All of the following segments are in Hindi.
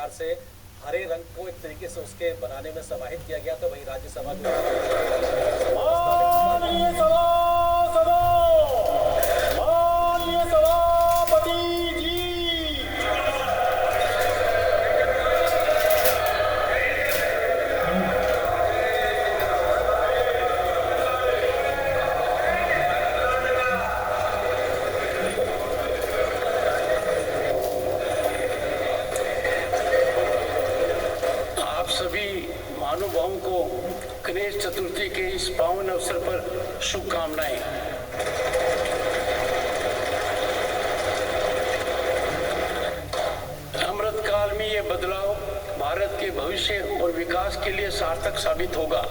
प्रकार से हरे रंग को एक तरीके से उसके बनाने में समाहित किया गया, तो वही राज्यसभा महानुभावों को गणेश चतुर्थी के इस पावन अवसर पर शुभकामनाएं। अमृत काल में ये बदलाव भारत के भविष्य और विकास के लिए सार्थक साबित होगा।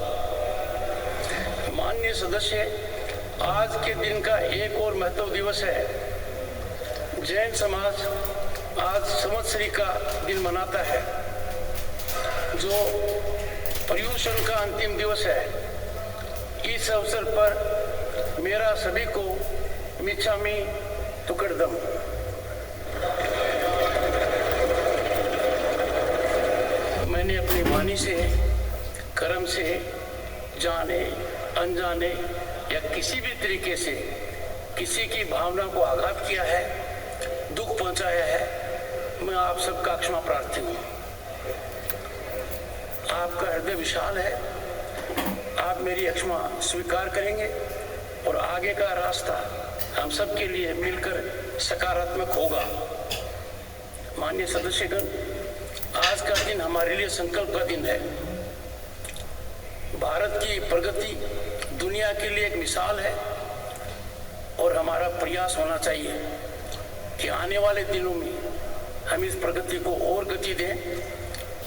माननीय सदस्य, आज के दिन का एक और महत्व दिवस है। जैन समाज आज संवत्सरी का दिन मनाता है, जो पर्युषण का अंतिम दिवस है। इस अवसर पर मेरा सभी को मिच्छामि दुक्कडम। मैंने अपनी वाणी से, कर्म से, जाने अनजाने या किसी भी तरीके से किसी की भावना को आघात किया है, दुख पहुंचाया है, मैं आप सबका क्षमा प्रार्थी हूँ। आपका हृदय विशाल है, आप मेरी क्षमा स्वीकार करेंगे और आगे का रास्ता हम सब के लिए मिलकर सकारात्मक होगा। माननीय सदस्यगण, आज का दिन हमारे लिए संकल्प का दिन है। भारत की प्रगति दुनिया के लिए एक मिसाल है और हमारा प्रयास होना चाहिए कि आने वाले दिनों में हम इस प्रगति को और गति दें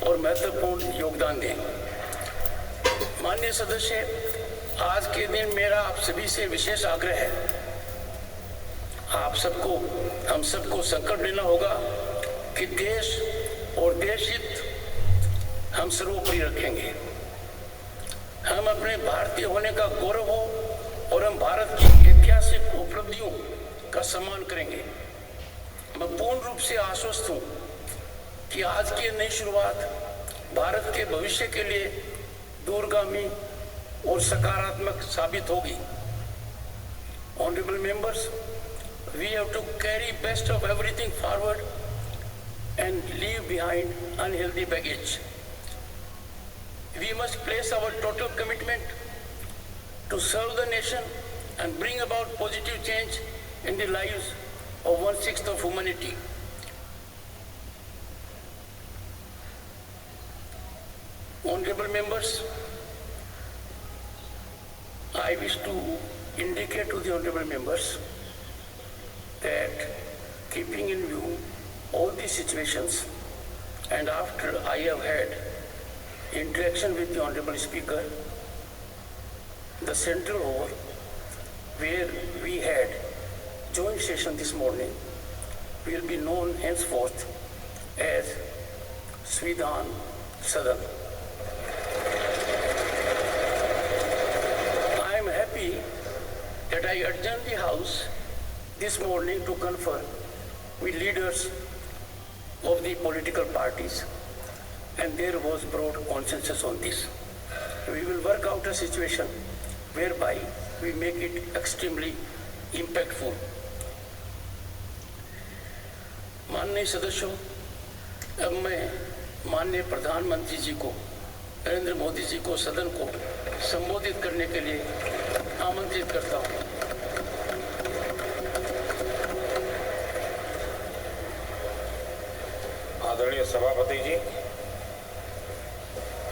और महत्वपूर्ण योगदान दें। माननीय सदस्य, आज के दिन मेरा आप सभी से विशेष आग्रह है। आप सबको, हम सबको संकल्प लेना होगा कि देश और देश हित हम सर्वोपरि रखेंगे। हम अपने भारतीय होने का गौरव हो और हम भारत की ऐतिहासिक उपलब्धियों का सम्मान करेंगे। मैं पूर्ण रूप से आश्वस्त हूँ कि आज की नई शुरुआत भारत के भविष्य के लिए दूरगामी और सकारात्मक साबित होगी। Honorable members, we have to carry best of everything forward and leave behind unhealthy baggage. We must place our total commitment to serve the nation and bring about positive change in the lives of 1/6 of humanity. Honorable members, I wish to indicate to the honorable members that keeping in view all these situations and after I have had interaction with the honorable speaker, the central hall where we had joint session this morning will be known henceforth as Svidhan Sadan. I am happy that I adjourned the house this morning to confer with leaders of the political parties, and there was broad consensus on this. We will work out a situation whereby we make it extremely impactful. माननीय सदस्यों, अब मैं माननीय प्रधानमंत्री जी को, नरेंद्र मोदी जी को सदन को संबोधित करने के लिए आमंत्रित करता हूँ। आदरणीय सभापति जी,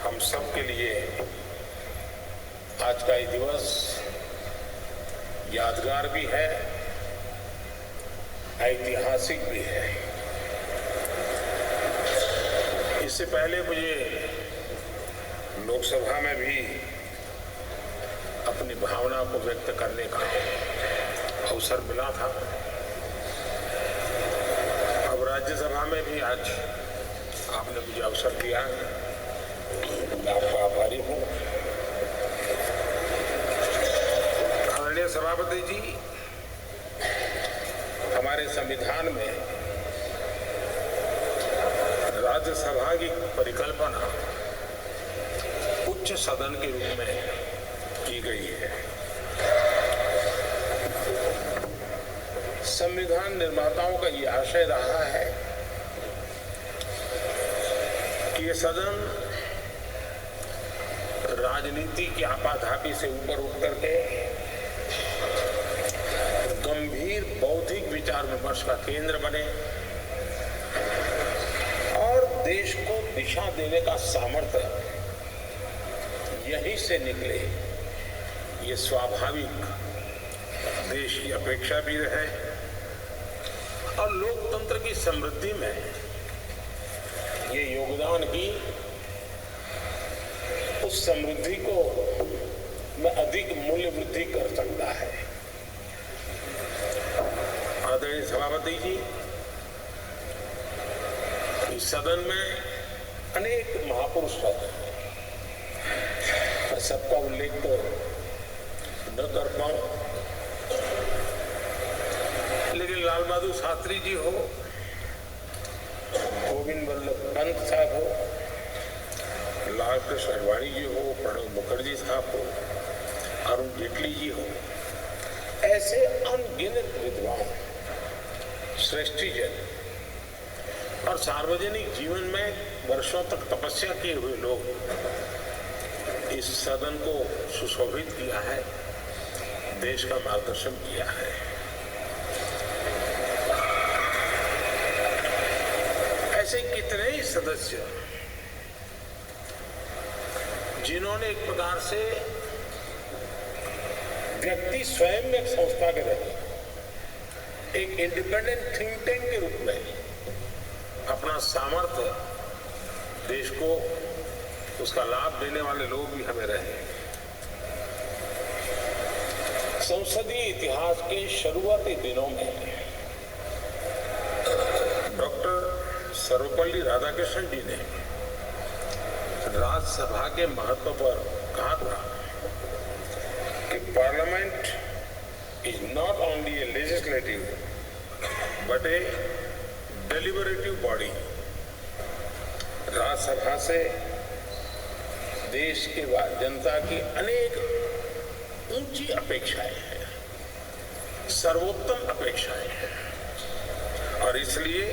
हम सब के लिए आज का ये दिवस यादगार भी है, ऐतिहासिक भी है। इससे पहले मुझे लोकसभा में भी अपनी भावना को व्यक्त करने का अवसर मिला था। अब राज्यसभा में भी आज आपने मुझे अवसर दिया है, मैं आपका आभारी हूँ। आदरणीय सभापति जी, हमारे संविधान में राज्यसभा की परिकल्पना उच्च सदन के रूप में की गई है। संविधान निर्माताओं का यह आशय रहा है कि ये सदन राजनीति की आपाधापी से ऊपर उठ करके गंभीर बौद्धिक विचार विमर्श का केंद्र बने और देश को दिशा देने का सामर्थ्य यहीं से निकले, ये स्वाभाविक देश की अपेक्षा भी रहे और लोकतंत्र की समृद्धि में ये योगदान की उस समृद्धि को में अधिक मूल्य वृद्धि कर सकता है। आदरणीय सभापति जी, इस सदन में अनेक महापुरुष रहते हैं, मैं सबका उल्लेख तो न कर पाऊं, लेकिन लाल बहादुर शास्त्री जी हो, गोविंद वल्लभ पंत साहब हो, लाल कृष्ण अडवाणी जी हो, प्रणब मुखर्जी साहब हो, अरुण जेटली जी हो, ऐसे अनगिनत विद्वान, श्रेष्ठीजन और सार्वजनिक जीवन में वर्षों तक तपस्या किए हुए लोग इस सदन को सुशोभित किया है, देश का मार्गदर्शन किया है। ऐसे कितने ही सदस्य जिन्होंने एक प्रकार से व्यक्ति स्वयं में एक संस्था के रहे, एक इंडिपेंडेंट थिंक टैंक के रूप में अपना सामर्थ्य देश को उसका लाभ देने वाले लोग भी हमें रहे। संसदीय इतिहास के शुरुआती दिनों में डॉक्टर सर्वपल्ली राधाकृष्णन जी ने राज्यसभा के महत्व पर कहा था कि parliament is not only A legislative but A deliberative body. Rajya Sabha से देश के जनता की अनेक ऊंची अपेक्षाएं हैं, सर्वोत्तम अपेक्षाएं हैं और इसलिए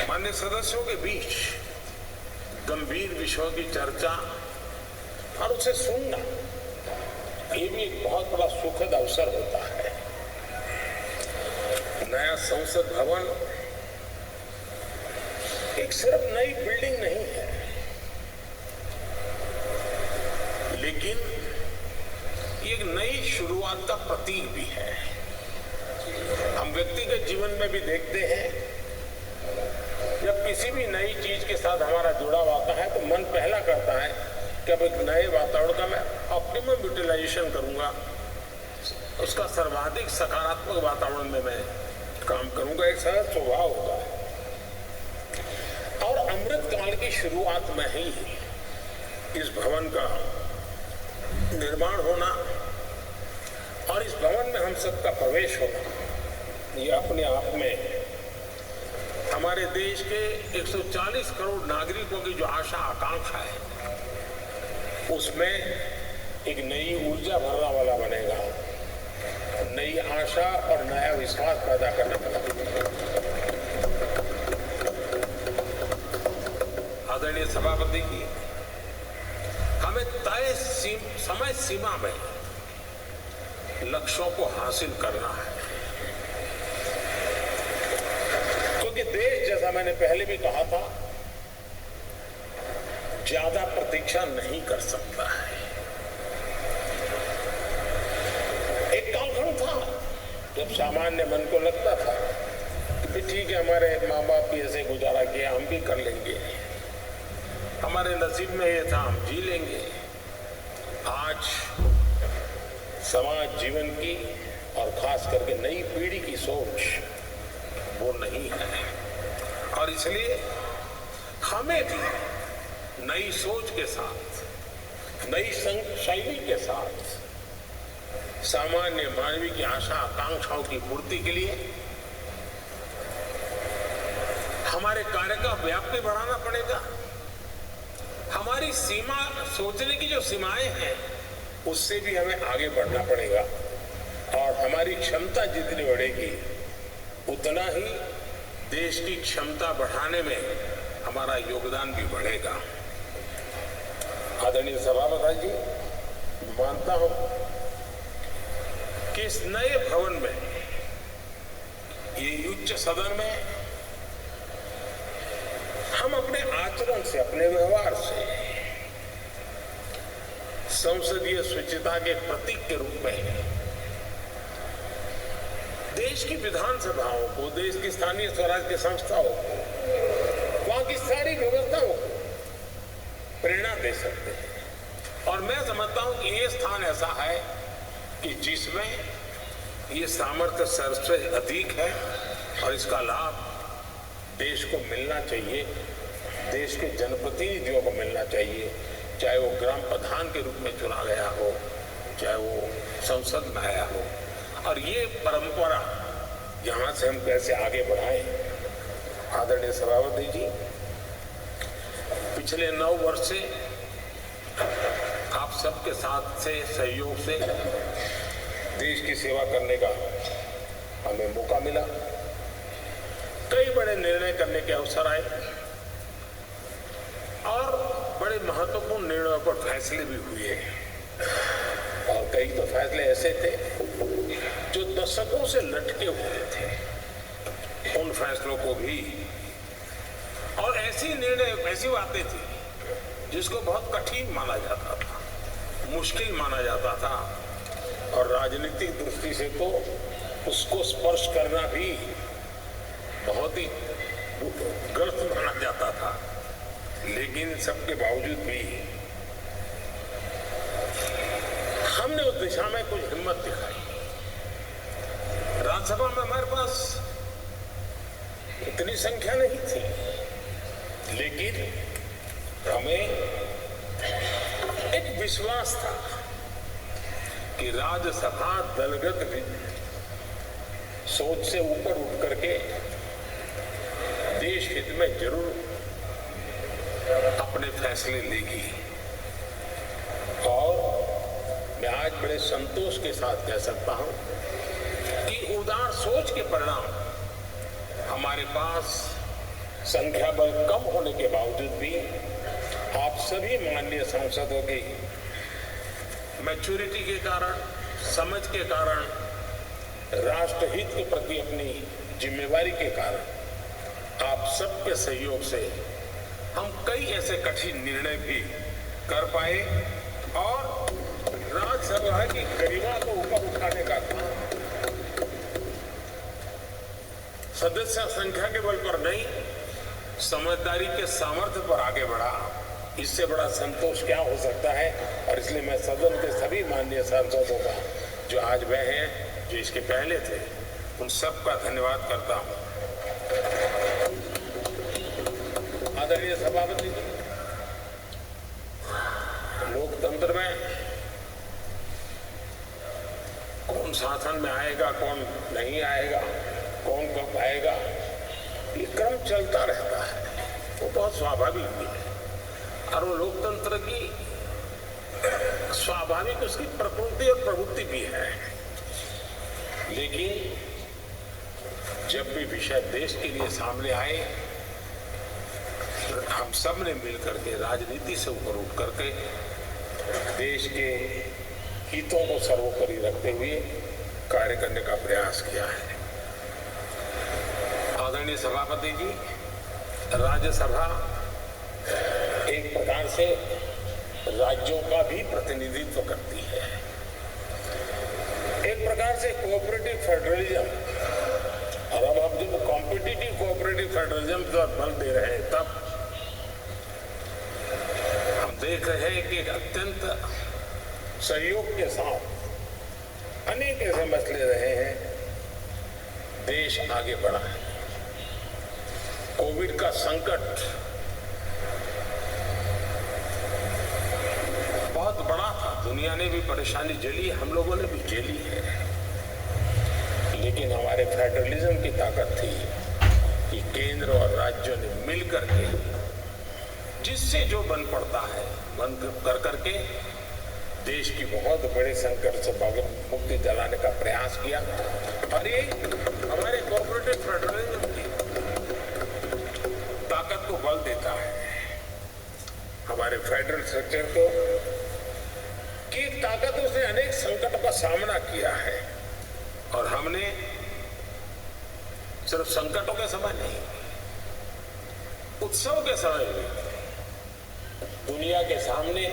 मान्य सदस्यों के बीच गंभीर विषयों की चर्चा और उसे सुनना, ये भी एक बहुत बड़ा सुखद अवसर होता है। नया संसद भवन एक सिर्फ नई बिल्डिंग नहीं है, लेकिन एक नई शुरुआत का प्रतीक भी है। हम व्यक्तिगत जीवन में भी देखते हैं, जब किसी भी नई चीज के साथ हमारा जुड़ाव आता है तो मन पहला करता है कि अब एक नए वातावरण का मैं ऑप्टिमम यूटिलाइजेशन करूंगा, उसका सर्वाधिक सकारात्मक वातावरण में मैं काम करूंगा, एक सहज स्वभाव होता है। और अमृत काल की शुरुआत में ही इस भवन का निर्माण होना और इस भवन में हम सबका प्रवेश होना, ये अपने आप में हमारे देश के 140 करोड़ नागरिकों की जो आशा आकांक्षा है, उसमें एक नई ऊर्जा भरने वाला बनेगा, नई आशा और नया विश्वास पैदा करने वाला। आदरणीय सभापति जी, हमें तय समय सीमा में लक्ष्यों को हासिल करना है, क्योंकि देश, जैसा मैंने पहले भी कहा था, ज्यादा प्रतीक्षा नहीं कर सकता है। एक कालखंड था जब सामान्य मन को लगता था कि ठीक है, हमारे माँ बाप भी ऐसे गुजारा किया, हम भी कर लेंगे, हमारे नसीब में ये था, हम जी लेंगे। आज समाज जीवन की और खास करके नई पीढ़ी की सोच वो नहीं है और इसलिए हमें भी नई सोच के साथ, नई शैली के साथ सामान्य मानवीय की आशा आकांक्षाओं की पूर्ति के लिए हमारे कार्य का व्याप्ति बढ़ाना पड़ेगा। हमारी सीमा, सोचने की जो सीमाएं हैं उससे भी हमें आगे बढ़ना पड़ेगा और हमारी क्षमता जितनी बढ़ेगी उतना ही देश की क्षमता बढ़ाने में हमारा योगदान भी बढ़ेगा। आदरणीय सभापति जी, मानता हूं कि इस नए भवन में, ये उच्च सदन में हम अपने आचरण से, अपने व्यवहार से संसदीय शुचिता के प्रतीक के रूप में देश की विधानसभाओं को, देश की स्थानीय स्वराज की संस्थाओं को, वहां की सारी व्यवस्थाओं को प्रेरणा दे सकते हैं। और मैं समझता हूं कि ये स्थान ऐसा है कि जिसमें ये सामर्थ्य सबसे अधिक है और इसका लाभ देश को मिलना चाहिए, देश के जनप्रतिनिधियों को मिलना चाहिए, चाहे वो ग्राम प्रधान के रूप में चुना गया हो, चाहे वो संसद में आया हो। और ये परंपरा यहाँ से हम कैसे आगे बढ़ाएं। आदरणीय सभापति जी, पिछले 9 वर्ष से आप सबके साथ से, सहयोग से देश की सेवा करने का हमें मौका मिला। कई बड़े निर्णय करने के अवसर आए और बड़े महत्वपूर्ण निर्णयों पर फैसले भी हुए और कई तो फैसले ऐसे थे जो दशकों से लटके हुए थे। उन फैसलों को भी, और ऐसी बातें थी जिसको बहुत कठिन माना जाता था, मुश्किल माना जाता था और राजनीतिक दृष्टि से तो उसको स्पर्श करना भी बहुत ही गलत माना जाता था। लेकिन सबके बावजूद भी हमने उस दिशा में कुछ हिम्मत दिखाई। राज्यसभा में हमारे पास इतनी संख्या नहीं थी, लेकिन हमें एक विश्वास था कि राज्यसभा दलगत सोच से ऊपर उठ करके देश हित में जरूर अपने फैसले लेगी। और मैं आज बड़े संतोष के साथ कह सकता हूं कि उदार सोच के परिणाम हमारे पास संख्या बल कम होने के बावजूद भी आप सभी माननीय सांसदों की मैच्योरिटी के कारण, समझ के कारण, राष्ट्रहित के प्रति अपनी जिम्मेवारी के कारण आप सबके सहयोग से हम कई ऐसे कठिन निर्णय भी कर पाए और राज्यसभा की गरिमा को ऊपर उठाने का काम सदस्य संख्या के बल पर नहीं, समझदारी के सामर्थ्य पर आगे बढ़ा। इससे बड़ा संतोष क्या हो सकता है। और इसलिए मैं सदन के सभी माननीय सांसदों का, जो आज वह हैं, जो इसके पहले थे, उन सबका धन्यवाद करता हूं। आदरणीय सभापति जी, लोकतंत्र में कौन शासन में आएगा, कौन नहीं आएगा, कौन कब आएगा, ये क्रम चलता रहता है, वो बहुत स्वाभाविक भी है और वो लोकतंत्र की स्वाभाविक उसकी प्रकृति और प्रवृत्ति भी है। लेकिन जब भी विषय देश के लिए सामने आए, हम सब ने मिलकर के राजनीति से ऊपर उठ करके देश के हितों को सर्वोपरि रखते हुए कार्य करने का प्रयास किया है। आदरणीय सभापति जी, राज्यसभा एक प्रकार से राज्यों का भी प्रतिनिधित्व करती है। एक प्रकार से कोऑपरेटिव फेडरलिज्म, और अब हम जब कॉम्पिटिटिव कोऑपरेटिव फेडरलिज्म पर बल दे रहे हैं, तब हम देख रहे हैं कि अत्यंत सहयोग के साथ अनेक ऐसे मसले रहे हैं, देश आगे बढ़ा है। कोविड का संकट बहुत बड़ा था, दुनिया ने भी परेशानी झेली, हम लोगों ने भी झेली है, लेकिन हमारे फेडरलिज्म की ताकत थी, कि केंद्र और राज्यों ने मिलकर के जिससे जो बन पड़ता है बन कर करके देश की बहुत बड़े संकट से मुक्ति दिलाने का प्रयास किया। और ये हमारे कोऑपरेटिव फेडरलिज्म की ताकत को बल देता है, हमारे फेडरल स्ट्रक्चर को की ताकत उसने अनेक संकटों का सामना किया है। और हमने सिर्फ संकटों के समय नहीं, उत्सव के समय भी दुनिया के सामने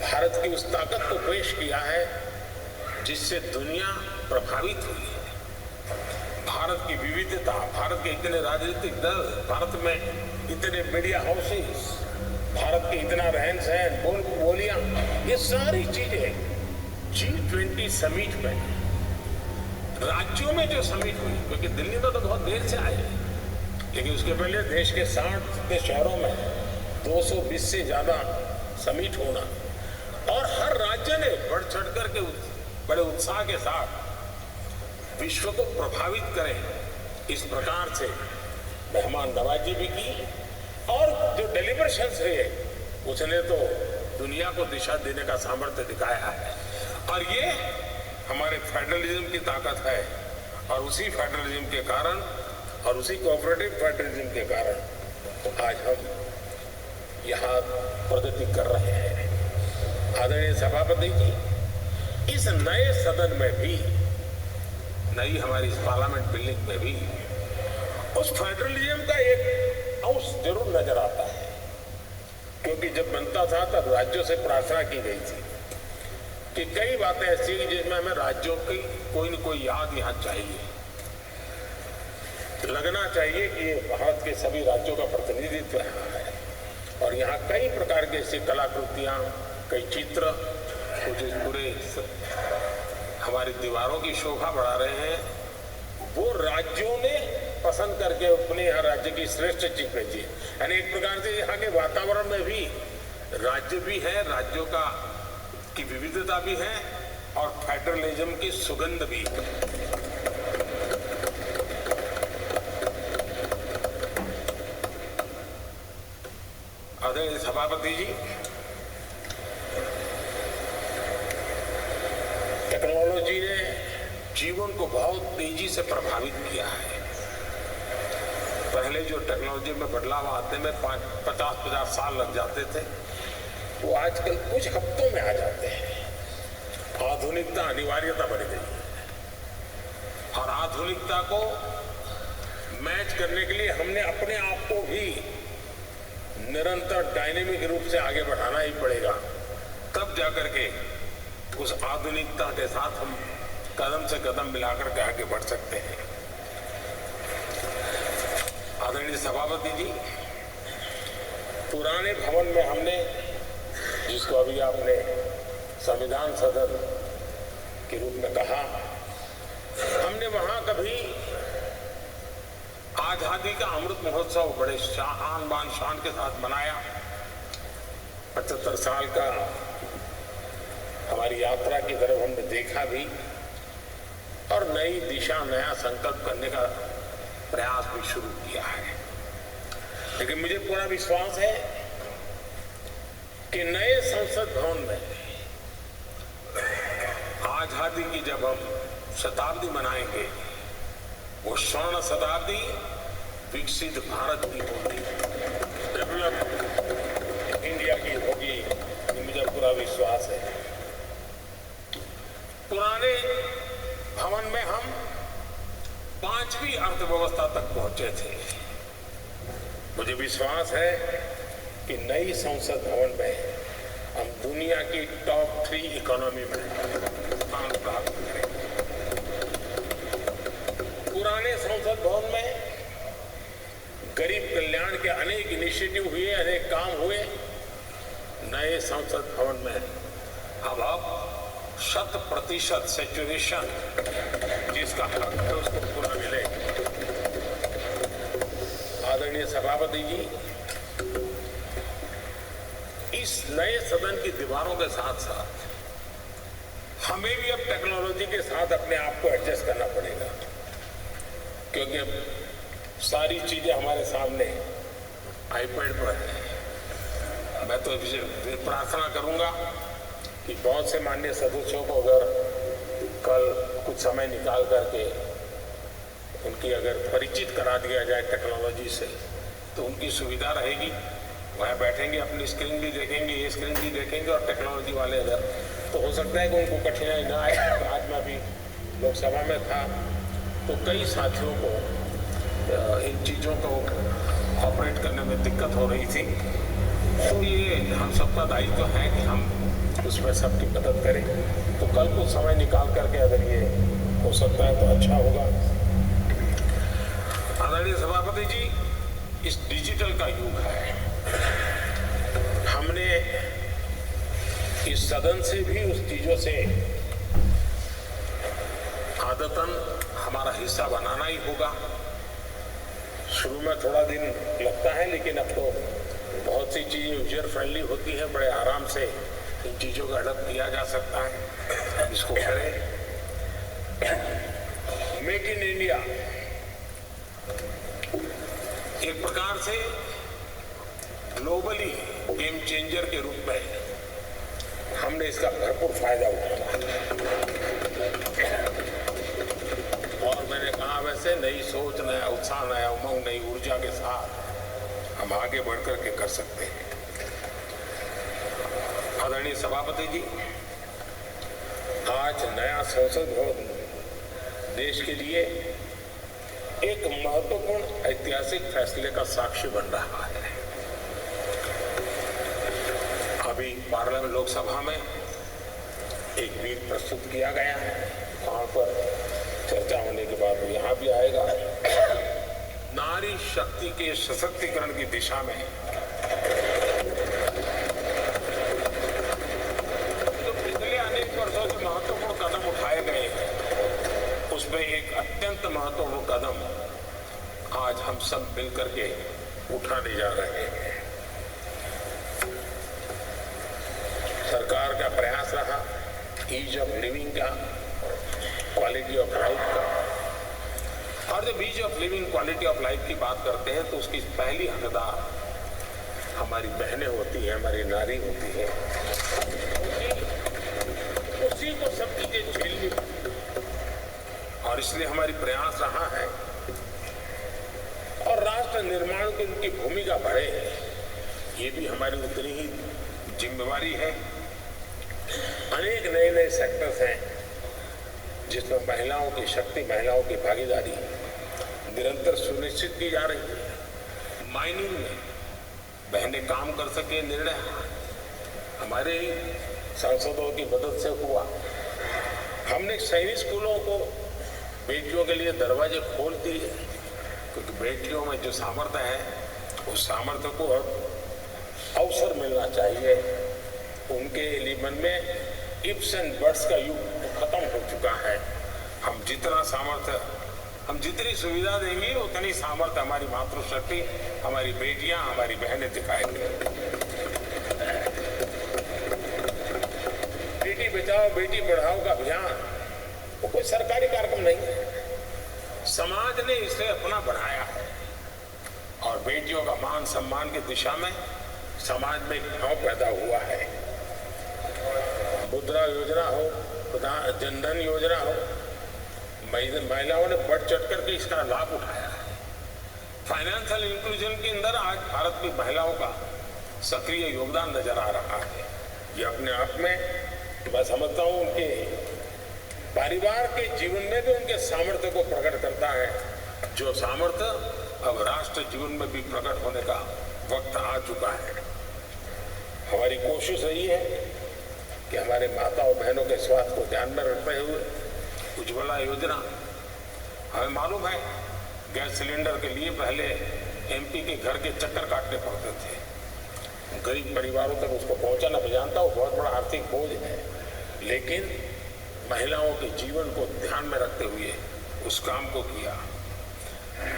भारत की उस ताकत को पेश किया है जिससे दुनिया प्रभावित हुई है। भारत की विविधता, भारत के इतने राजनीतिक दल, भारत में इतने मीडिया हाउसेस, भारत के इतना रहन सहन, बोलियां, ये सारी चीजें G20 समिट में, राज्यों में जो समिट हुई, क्योंकि दिल्ली में तो बहुत देर से आए, लेकिन उसके पहले देश के 60 के शहरों में 220 से ज्यादा समिट होना, और हर राज्य ने बढ़ चढ़ करके बड़े उत्साह के साथ विश्व को प्रभावित करें इस प्रकार से मेहमान नवाजी भी की। और जो डेलिब्रेशंस हुए उसने तो दुनिया को दिशा देने का सामर्थ्य दिखाया है। और ये हमारे फेडरलिज्म की ताकत है, और उसी फेडरलिज्म के कारण और उसी कोऑपरेटिव फेडरलिज्म के कारण आज हम यहाँ प्रगति कर रहे हैं। आदरणीय सभापति जी, इस नए सदन में भी, नई हमारी इस पार्लियामेंट बिल्डिंग में भी उस फेडरलिज्म का एक अंश जरूर नजर आता है, क्योंकि जब बनता था तब राज्यों से प्रार्थना की गई थी कि कई बातें ऐसी हैं जिसमें हमें राज्यों की कोई न कोई याद यहाँ चाहिए, लगना चाहिए कि ये भारत के सभी राज्यों का प्रतिनिधित्व यहाँ है। और यहाँ कई प्रकार की ऐसी कलाकृतियाँ, कई चित्र जो पूरे हमारी दीवारों की शोभा बढ़ा रहे हैं, वो राज्यों ने पसंद करके अपने यहाँ राज्य की श्रेष्ठ चीज भेजी है। यानी एक प्रकार से यहाँ के वातावरण में भी राज्य भी है, राज्यों का की विविधता भी है, और फेडरलिज्म की सुगंध भी है। आदरणीय सभापति जी, टेक्नोलॉजी ने जीवन को बहुत तेजी से प्रभावित किया है। पहले जो टेक्नोलॉजी में बदलाव आते में 50-50 साल लग जाते थे, वो आजकल कुछ हफ्तों में आ जाते हैं। आधुनिकता अनिवार्यता बन गई है, और आधुनिकता को मैच करने के लिए हमने अपने आप को भी निरंतर डायनेमिक रूप से आगे बढ़ाना ही पड़ेगा, तब जाकर के उस आधुनिकता के साथ हम कदम से कदम मिलाकर के आगे बढ़ सकते हैं। आदरणीय सभापति जी, पुराने भवन में हमने, जिसको अभी आपने संविधान सदन के रूप में कहा, हमने वहां कभी आजादी का अमृत महोत्सव बड़े शान बान शान के साथ मनाया। 75 साल का हमारी यात्रा की तरफ हमने देखा भी, और नई दिशा, नया संकल्प करने का प्रयास भी शुरू किया है। लेकिन मुझे पूरा विश्वास है कि नए संसद भवन में आजादी की जब हम शताब्दी मनाएंगे, वो स्वर्ण शताब्दी विकसित भारत की होगी, डेवलप इंडिया की होगी, मुझे पूरा विश्वास है। पुराने भवन में हम 5वीं अर्थव्यवस्था तक पहुंचे थे। मुझे विश्वास है कि नई संसद भवन में हम दुनिया की टॉप 3 इकोनॉमी में स्थान प्राप्त करेंगे। पुराने संसद भवन में गरीब कल्याण के अनेक इनिशिएटिव हुए, अनेक काम हुए। नए संसद भवन में अब 100% सैचुरेशन जिसका हक है उसको पूरा मिले। आदरणीय सभापति जी, इस नए सदन की दीवारों के साथ साथ हमें भी अब टेक्नोलॉजी के साथ अपने आप को एडजस्ट करना पड़ेगा, क्योंकि अब सारी चीजें हमारे सामने आईपैड पर है। मैं तो प्रार्थना करूंगा कि बहुत से माननीय सदस्यों को अगर कल कुछ समय निकाल करके उनकी अगर परिचित करा दिया जाए टेक्नोलॉजी से तो उनकी सुविधा रहेगी। वहाँ बैठेंगे, अपनी स्क्रीन भी देखेंगे, ये स्क्रीन भी देखेंगे, और टेक्नोलॉजी वाले अगर तो हो सकता है कि उनको कठिनाई ना आए। आज मैं भी लोकसभा में था तो कई साथियों को इन चीज़ों को ऑपरेट करने में दिक्कत हो रही थी। तो ये हम सबका दायित्व है कि हम उसमें सबकी मदद करें। तो कल कुछ समय निकाल करके अगर ये हो सकता है तो अच्छा होगा। आदरणीय सभापति जी, इस डिजिटल का युग है। हमने इस सदन से भी उस चीजों से आदतन हमारा हिस्सा बनाना ही होगा। शुरू में थोड़ा दिन लगता है, लेकिन अब तो बहुत सी चीजें यूजर फ्रेंडली होती है, बड़े आराम से इन चीजों का अडॉप्ट किया जा सकता है। इसको करें। मेक इन इंडिया एक प्रकार से ग्लोबली गेम चेंजर के रूप में हमने इसका भरपूर फायदा उठाया। और मैंने कहा वैसे नई सोच, नया उत्साह, नया उमंग, नई ऊर्जा के साथ हम आगे बढ़कर के कर सकते हैं। आदरणीय सभापति जी, आज नया संसद भवन देश के लिए एक महत्वपूर्ण ऐतिहासिक फैसले का साक्षी बन रहा है। अभी पार्लियामेंट लोकसभा में एक बिल प्रस्तुत किया गया है, वहां पर चर्चा होने के बाद यहाँ भी आएगा। नारी शक्ति के सशक्तिकरण की दिशा में जो पिछले अनेक वर्षों से महत्वपूर्ण कदम उठाए गए हैं, उसमें एक अत्यंत महत्वपूर्ण कदम आज हम सब मिलकर के उठाने जा रहे हैं। सरकार का प्रयास रहा ईज ऑफ लिविंग का, क्वालिटी ऑफ लाइफ का। और जब ease of living, quality of life की बात करते हैं तो उसकी पहली हकदार हमारी बहनें होती हैं, हमारी नारी होती है। उसी को सब चीजें झेलनी, और इसलिए हमारी प्रयास रहा है और राष्ट्र निर्माण की उनकी भूमिका बढ़े, ये भी हमारी उतनी ही जिम्मेवारी है। अनेक नए नए सेक्टर्स हैं जिसमें महिलाओं की शक्ति, महिलाओं की भागीदारी निरंतर सुनिश्चित की जा रही है। माइनिंग में बहनें काम कर सके, निर्णय हमारे ही सांसदों की मदद से हुआ। हमने सैनिक स्कूलों को बेटियों के लिए दरवाजे खोल दिए, क्योंकि बेटियों में जो सामर्थ्य है उस सामर्थ्य को अवसर मिलना चाहिए। उनके लिए मन में इफ्स एंड बट्स का युग खत्म हो चुका है। हम जितना सामर्थ्य, हम जितनी सुविधा देंगे उतनी सामर्थ्य हमारी मातृशक्ति, हमारी बेटियां, हमारी बहनें दिखाएंगे। बेटी बचाओ बेटी पढ़ाओ का अभियान वो कोई सरकारी कार्यक्रम नहीं है, समाज ने इसे अपना बनाया है। और बेटियों का मान सम्मान की दिशा में समाज में एक भाव पैदा हुआ है। मुद्रा योजना हो, जनधन योजना हो, महिलाओं ने बढ़ चढ़ करके इसका लाभ उठाया है। फाइनेंशियल इंक्लूजन के अंदर आज भारत की महिलाओं का सक्रिय योगदान नजर आ रहा है। ये अपने आप में मैं समझता हूँ उनके परिवार के जीवन में भी उनके सामर्थ्य को प्रकट करता है, जो सामर्थ्य अब राष्ट्र जीवन में भी प्रकट होने का वक्त आ चुका है। हमारी कोशिश यही है कि हमारे माता और बहनों के स्वास्थ्य को ध्यान में रखते हुए उज्ज्वला योजना, हमें मालूम है गैस सिलेंडर के लिए पहले एमपी के घर के चक्कर काटने पड़ते थे। गरीब परिवारों तक उसको पहुंचाना, मैं जानता हूँ बहुत बड़ा आर्थिक बोझ है, लेकिन महिलाओं के जीवन को ध्यान में रखते हुए उस काम को किया।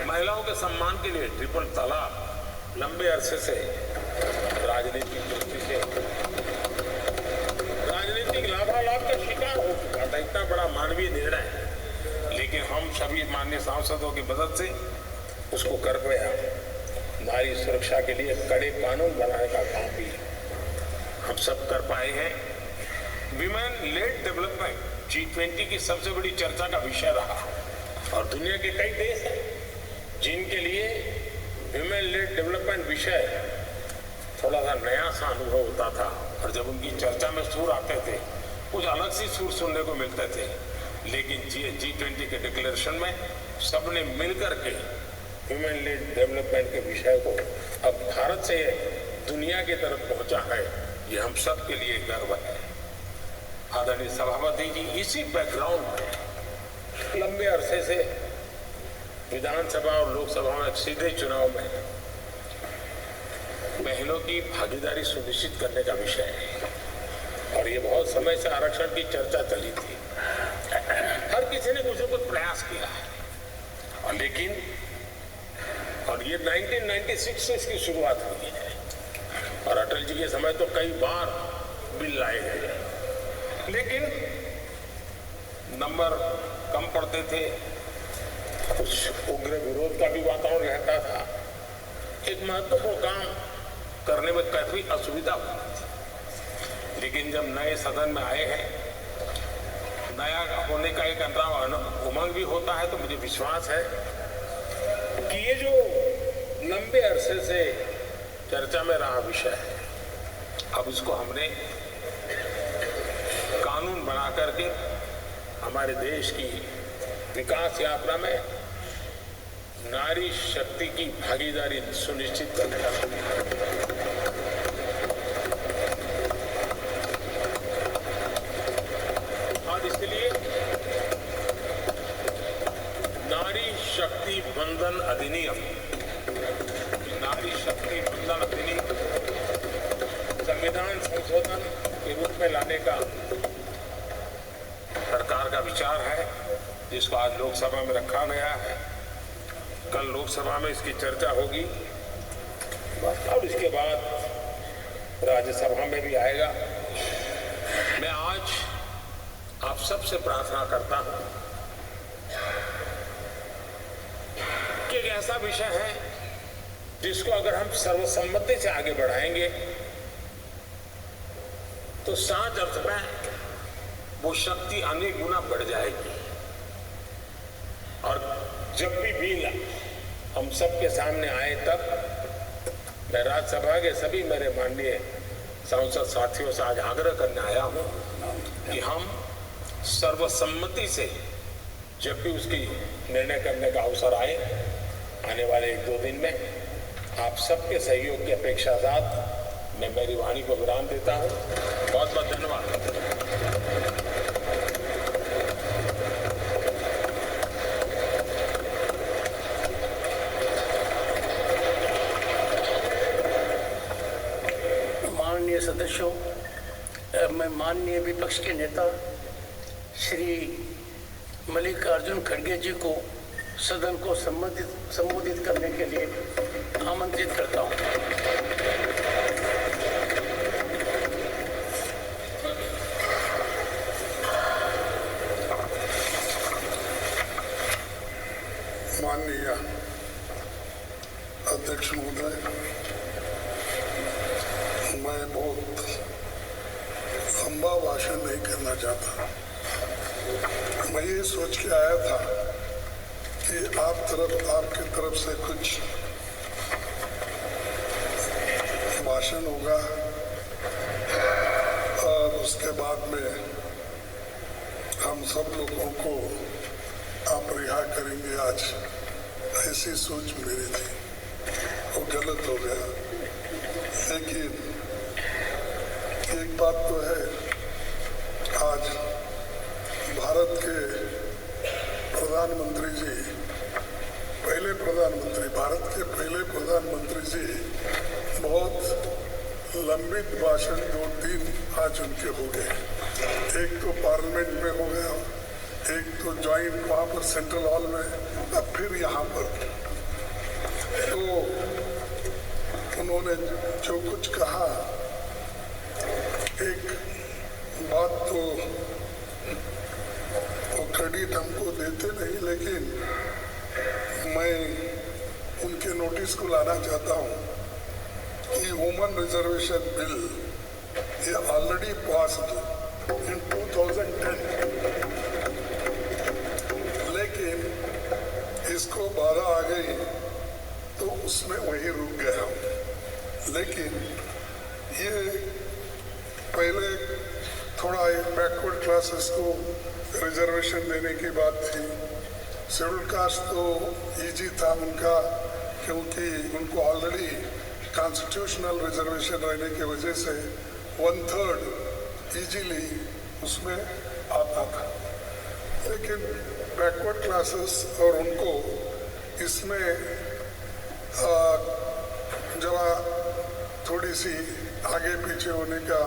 महिलाओं के सम्मान के लिए ट्रिपल तलाक लंबे अरसे से राजनीतिक दृष्टि से राजनीतिक लाभालाभ का शिकार हो चुका था। इतना बड़ा मानवीय निर्णय, लेकिन हम सभी माननीय सांसदों की मदद से उसको कर गया। नारी सुरक्षा के लिए कड़े कानून बनाने का काम भी हम सब कर पाए हैं। विमेन लेड डेवलपमेंट G20 की सबसे बड़ी चर्चा का विषय रहा और दुनिया के कई देश हैं जिनके लिए विमेन लेड डेवलपमेंट विषय थोड़ा सा नया सा अनुभव होता था और जब उनकी चर्चा में सुर आते थे कुछ अलग सी सुर सुनने को मिलते थे। लेकिन G20 के डिक्लेरेशन में सबने मिलकर के ह्यूमन लेड डेवलपमेंट के विषय को अब भारत से दुनिया की तरफ पहुंचा है, ये हम सब के लिए गर्व है। आदरणीय सभापति जी, इसी बैकग्राउंड में लंबे अरसे से विधानसभा और लोकसभा में सीधे चुनाव में महिलाओं की भागीदारी सुनिश्चित करने का विषय है और ये बहुत समय से आरक्षण की चर्चा चली थी। हर किसी ने कुछ न कुछ प्रयास किया है और लेकिन ये 1996 से इसकी शुरुआत हुई है और अटल जी के समय तो कई बार बिल लाए गए, लेकिन नंबर कम पड़ते थे, कुछ उग्र विरोध का भी वातावरण रहता था। एक महत्वपूर्ण काम करने में काफी असुविधा होती थी। लेकिन जब नए सदन में आए हैं, नया होने का एक उमंग भी होता है, तो मुझे विश्वास है कि ये जो लंबे अरसे से चर्चा में रहा विषय है, अब इसको हमने कानून बना करके हमारे देश की विकास यात्रा में नारी शक्ति की भागीदारी सुनिश्चित करने का और इसके लिए नारी शक्ति बंधन अधिनियम संविधान संशोधन के रूप में लाने का सरकार का विचार है, जिसको आज लोकसभा में रखा गया है। कल लोकसभा में इसकी चर्चा होगी और इसके बाद राज्यसभा में भी आएगा। मैं आज आप सबसे प्रार्थना करता हूं कि एक ऐसा विषय है जिसको अगर हम सर्वसम्मति से आगे बढ़ाएंगे तो सात अर्थ में वो शक्ति अनेक गुना बढ़ जाएगी और जब भी बिल हम सबके सामने आए तब मैं राज्यसभा के सभी मेरे माननीय सांसद साथियों से आज आग्रह करने आया हूं कि हम सर्वसम्मति से जब भी उसकी निर्णय करने का अवसर आए आने वाले 1-2 दिन में आप सबके सहयोग की अपेक्षा साथ मैं मेरी वाणी को विराम देता हूं। बहुत बहुत धन्यवाद। माननीय सदस्यों, मैं माननीय विपक्ष के नेता श्री मल्लिकार्जुन खड़गे जी को सदन को संबोधित करने के लिए आमंत्रित करता हूं। माननीय अध्यक्ष महोदय, मैं बहुत लंबा भाषण नहीं करना चाहता। मैं ये सोच के आया था कि आपकी तरफ से कुछ भाषण होगा और उसके बाद में हम सब लोगों को आप रिहा करेंगे। आज ऐसी सोच मेरी थी, वो गलत हो गया। लेकिन एक बात तो है, आज भारत के प्रधानमंत्री जी, भारत के पहले प्रधानमंत्री जी बहुत लंबित भाषण 2-3 आज उनके हो गए। एक तो पार्लियामेंट में हो गया, एक तो ज्वाइंट वहाँ पर सेंट्रल हॉल में, अब फिर यहाँ पर। तो उन्होंने जो कुछ कहा, एक बात तो वो क्रेडिट हमको देते नहीं, लेकिन मैं उनके नोटिस को लाना चाहता हूँ कि वुमेन रिजर्वेशन बिल ये ऑलरेडी पास्ड इन 2010, लेकिन इसको बाधा आ गई तो उसमें वही रुक गया हूँ। लेकिन ये पहले थोड़ा बैकवर्ड क्लासेस को रिजर्वेशन देने की बात थी। शेड्यूल कास्ट तो इजी था उनका, क्योंकि उनको ऑलरेडी कॉन्स्टिट्यूशनल रिजर्वेशन रहने की वजह से 1/3 इजीली उसमें आता था। लेकिन बैकवर्ड क्लासेस और उनको इसमें जरा थोड़ी सी आगे पीछे होने का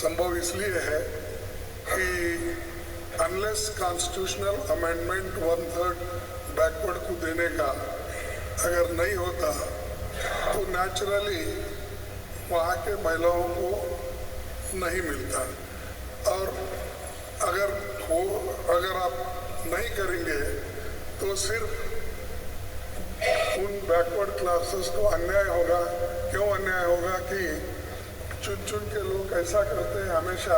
संभव इसलिए है कि अनलेस कॉन्स्टिट्यूशनल अमेंडमेंट 1/3 बैकवर्ड को देने का अगर नहीं होता तो नेचुरली वहाँ के महिलाओं को नहीं मिलता। और अगर आप नहीं करेंगे तो सिर्फ उन बैकवर्ड क्लासेस को अन्याय होगा। क्यों अन्याय होगा कि चुन चुन के लोग ऐसा करते हैं हमेशा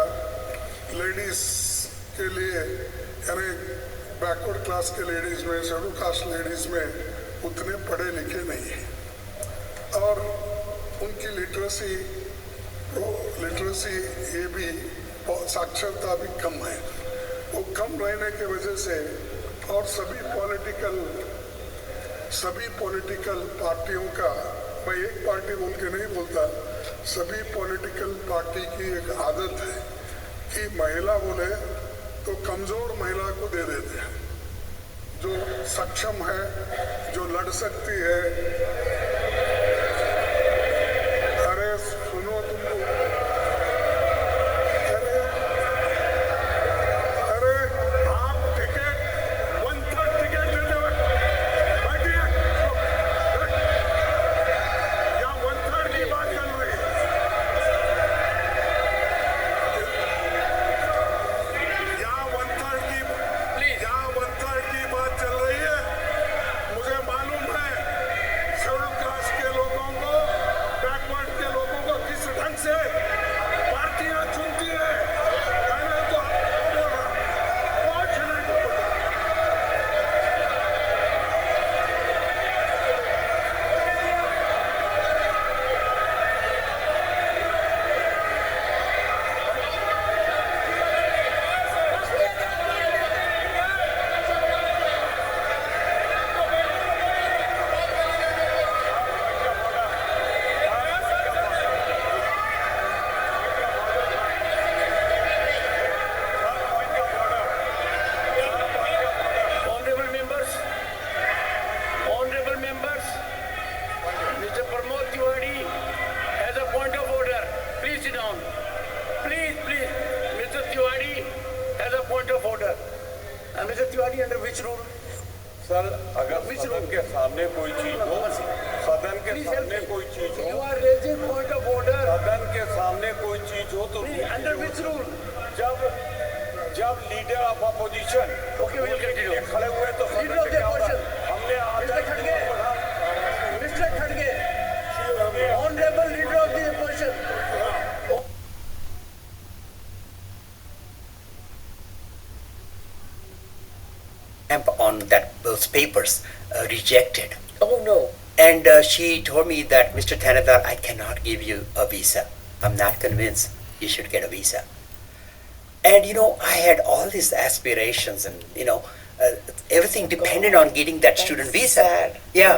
लेडीज के लिए, यानी बैकवर्ड क्लास के लेडीज में, शेड्यूल कास्ट लेडीज में उतने पढ़े लिखे नहीं हैं और उनकी लिटरेसी ये भी साक्षरता भी कम है। वो कम रहने की वजह से और सभी पॉलिटिकल पार्टियों का, मैं एक पार्टी बोल के नहीं बोलता, सभी पॉलिटिकल पार्टी की एक आदत है कि महिला बोले तो कमजोर महिला को दे देते हैं, जो सक्षम है, जो लड़ सकती है। अरे सुनो तुमको, अरे आप टिकट 1/3 टिकट लेते हुए बैठिए, यहाँ 1/3 की बात चल रही है। यहाँ 1/3 की बात चल रही है। मुझे मालूम है शेड्यूल कास्ट के लोगों को, बैकवर्ड के लोगों को किस ढंग से पार्टियां चुनती है। मैंने तो आपको बोल रहा कुछ नहीं बोला। Honorable members, Mr. Pramod Tiwari has a point of order. Please sit down. Please, Mr. Tiwari has a point of order. And Mr. Tiwari, under which rule? Sir, अगर सदन के सामने कोई चीज हो, सदन के सामने कोई चीज You हो, are raising point of order. सदन के सामने कोई चीज हो तो Please, under which rule? जब leader of opposition Okay, we will continue. खड़े हुए तो सदन Leader of में the क्या होगा? opposition. हमने Mr. Khadge, Mr. Khadge, Honorable Leader of the Opposition. On those papers rejected. Oh no. And she told me that, Mr. Thanadar, I cannot give you a visa. I'm not convinced you should get a visa. And I had all these aspirations and, everything depended on getting that student visa. Sad. Yeah.